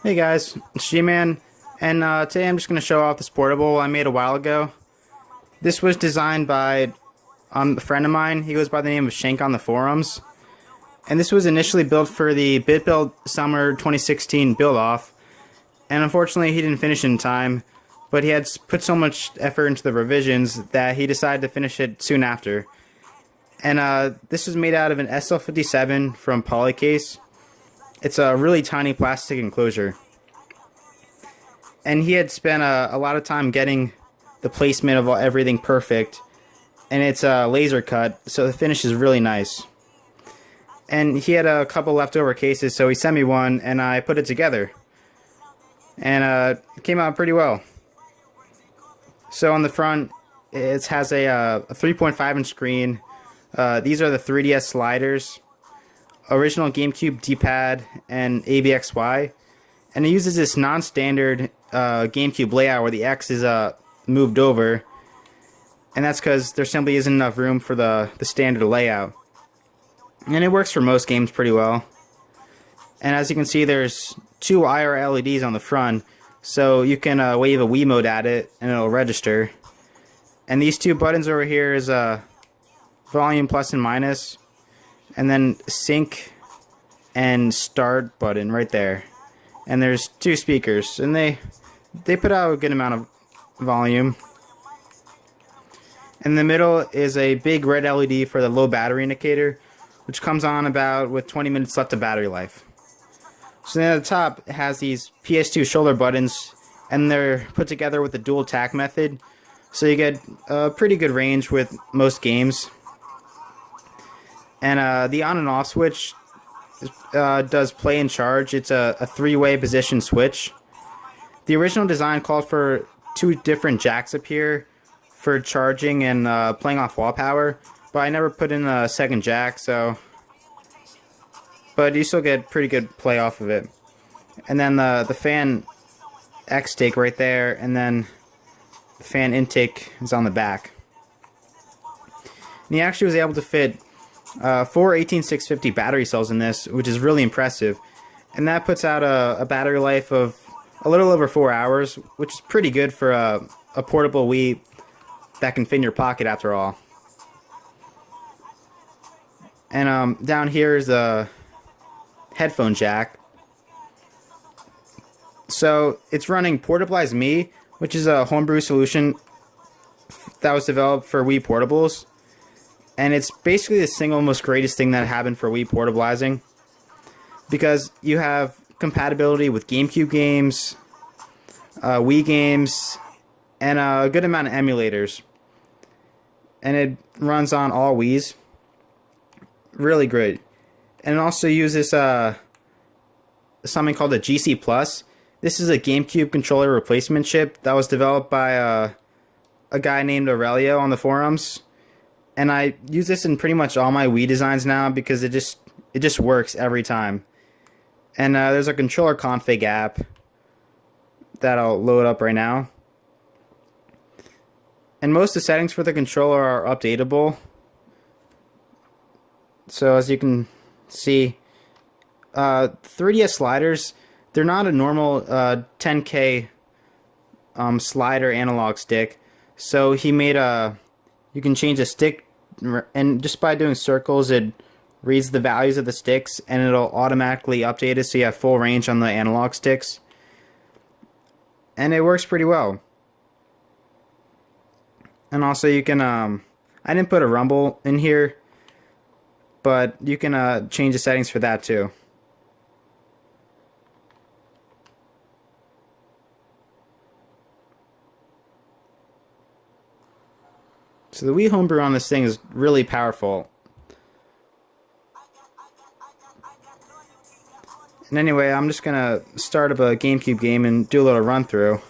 Hey guys, it's Gman, and today I'm just going to show off this portable I made a while ago. This was designed by a friend of mine. He goes by the name of Shank on the forums. And this was initially built for the BitBuild Summer 2016 build-off, and unfortunately he didn't finish in time, but he had put so much effort into the revisions that he decided to finish it soon after. And this was made out of an SL57 from Polycase. It's a really tiny plastic enclosure. And he had spent a lot of time getting the placement of everything perfect, and it's laser cut, so the finish is really nice. And he had a couple leftover cases, so he sent me one, and I put it together, and it came out pretty well. So on the front, it has a 3.5-inch screen. These are the 3DS sliders, original GameCube D-pad, and ABXY. And it uses this non-standard GameCube layout where the X is moved over, and that's because there simply isn't enough room for the standard layout. And it works for most games pretty well. And as you can see, there's two IR LEDs on the front, so you can wave a Wiimote at it and it'll register. And these two buttons over here is volume plus and minus, and then sync and start button right there. And there's two speakers, and they put out a good amount of volume. In the middle is a big red LED for the low battery indicator, which comes on about with 20 minutes left of battery life. So then at the top it has these PS2 shoulder buttons, and they're put together with the dual tack method, so you get a pretty good range with most games. And the on and off switch does play and charge. It's a three-way position switch. The original design called for two different jacks up here for charging and playing off wall power, but I never put in a second jack, so but you still get pretty good play off of it. And then the fan X stick right there, and then the fan intake is on the back. And he actually was able to fit 4 18650 battery cells in this, which is really impressive, and that puts out a battery life of a little over 4 hours, which is pretty good for a portable Wii that can fit in your pocket after all. And down here is the headphone jack. So it's running Portablize Me, which is a homebrew solution that was developed for Wii portables. And it's basically the single most greatest thing that happened for Wii portablizing, because you have compatibility with GameCube games, Wii games, and a good amount of emulators. And it runs on all Wiis. Really great. And it also uses something called the GC Plus. This is a GameCube controller replacement chip that was developed by a guy named Aurelio on the forums. And I use this in pretty much all my Wii designs now because it just works every time. And there's a controller config app that I'll load up right now. And most of the settings for the controller are updatable. So as you can see, 3DS sliders, they're not a normal 10K slider analog stick. So he made you can change the stick, and just by doing circles it reads the values of the sticks and it'll automatically update it so you have full range on the analog sticks. And it works pretty well. And also you can I didn't put a rumble in here, but you can change the settings for that too. So the Wii homebrew on this thing is really powerful. And anyway, I'm just gonna start up a GameCube game and do a little run through.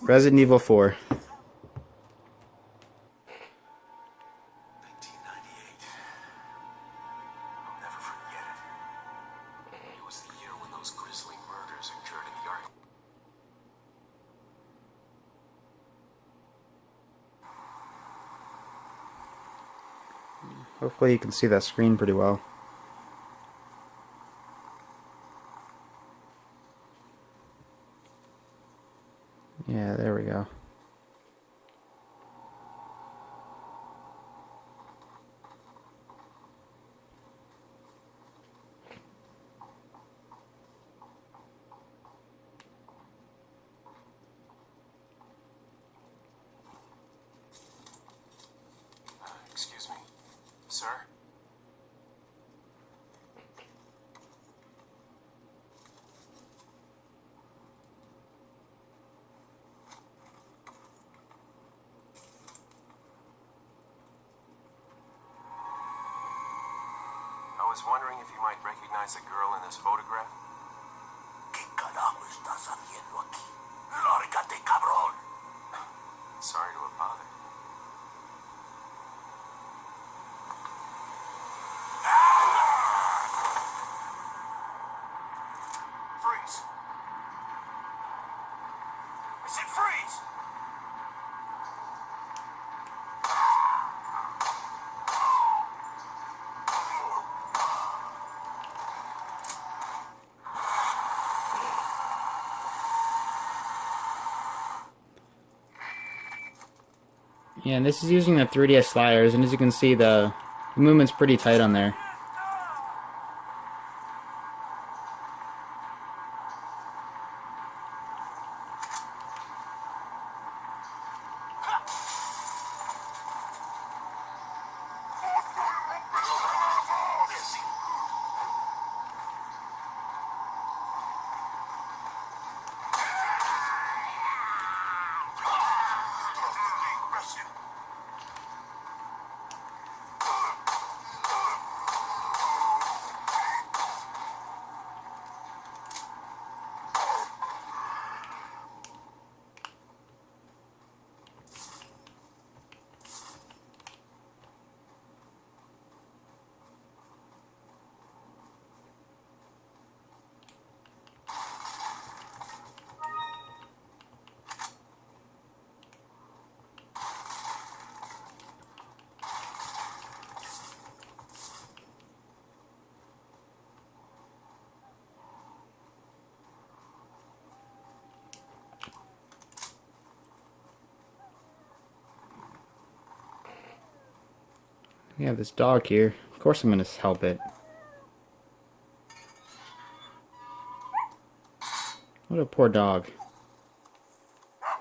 Resident Evil 4. 1998. I'll never forget it. It was the year when those grisly murders occurred in the arcade. Hopefully you can see that screen pretty well. was wondering if you might recognize the girl in this photograph. ¿Qué carajo estás haciendo aquí? ¡Lárgate, cabrón! Sorry to have bothered. Freeze! I said freeze! Yeah, and this is using the 3DS sliders, and as you can see, the movement's pretty tight on there. We have this dog here. Of course I'm going to help it. What a poor dog.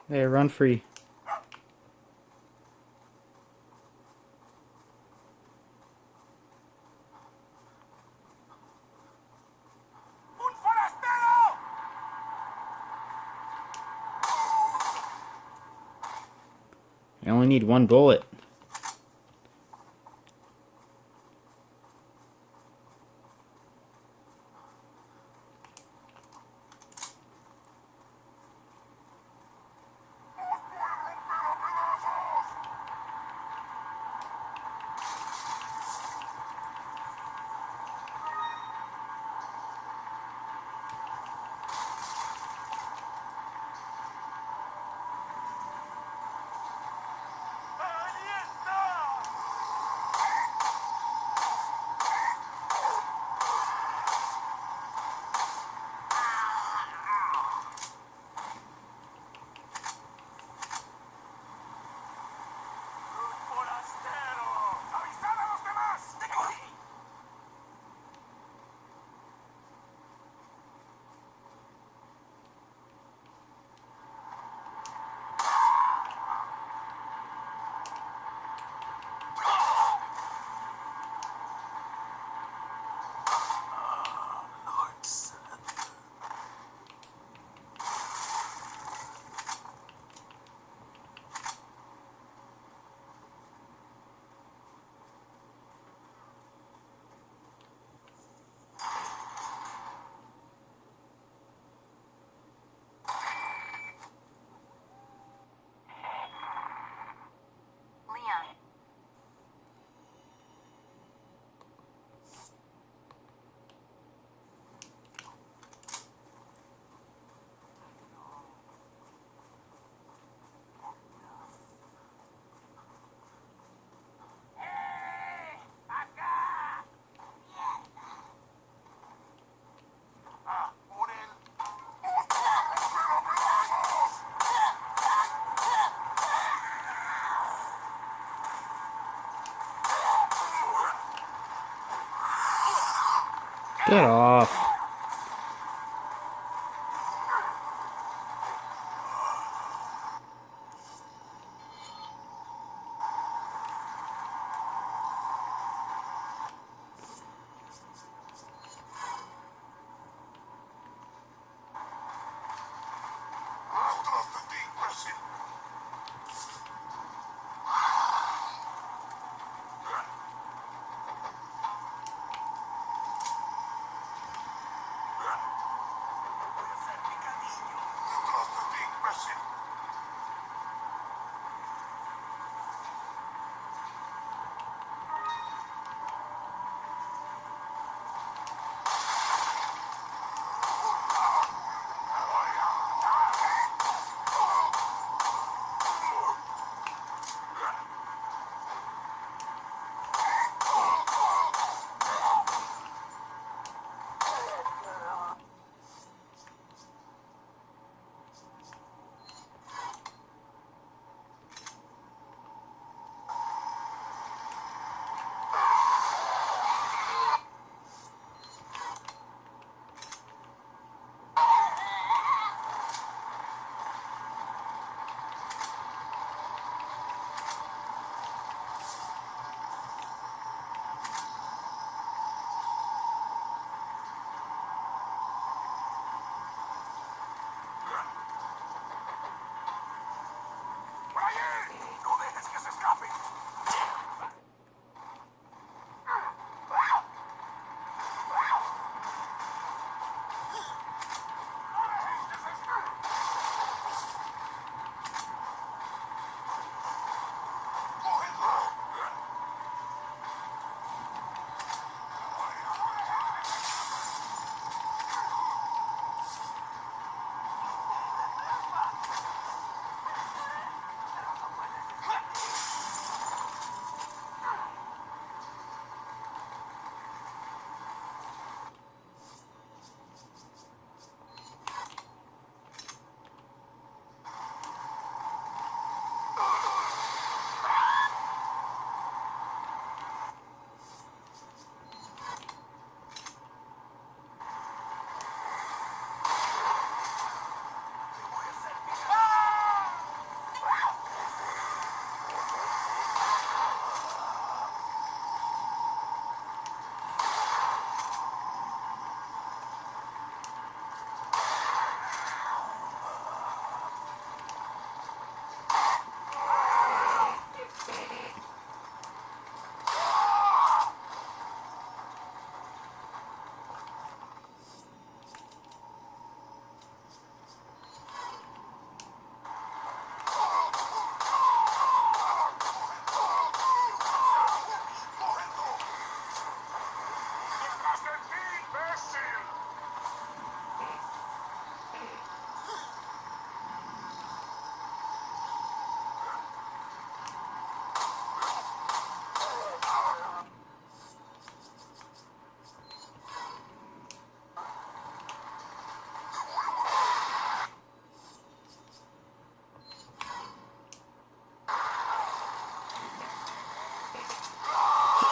Hey, run free. ¡Un forastero! I only need one bullet. Leon. Get off.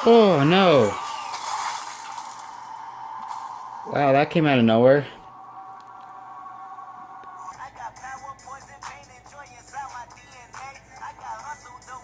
Oh no. Wow, that came out of nowhere. I got power, poison, pain, and joy inside my DNA. I got hustle, though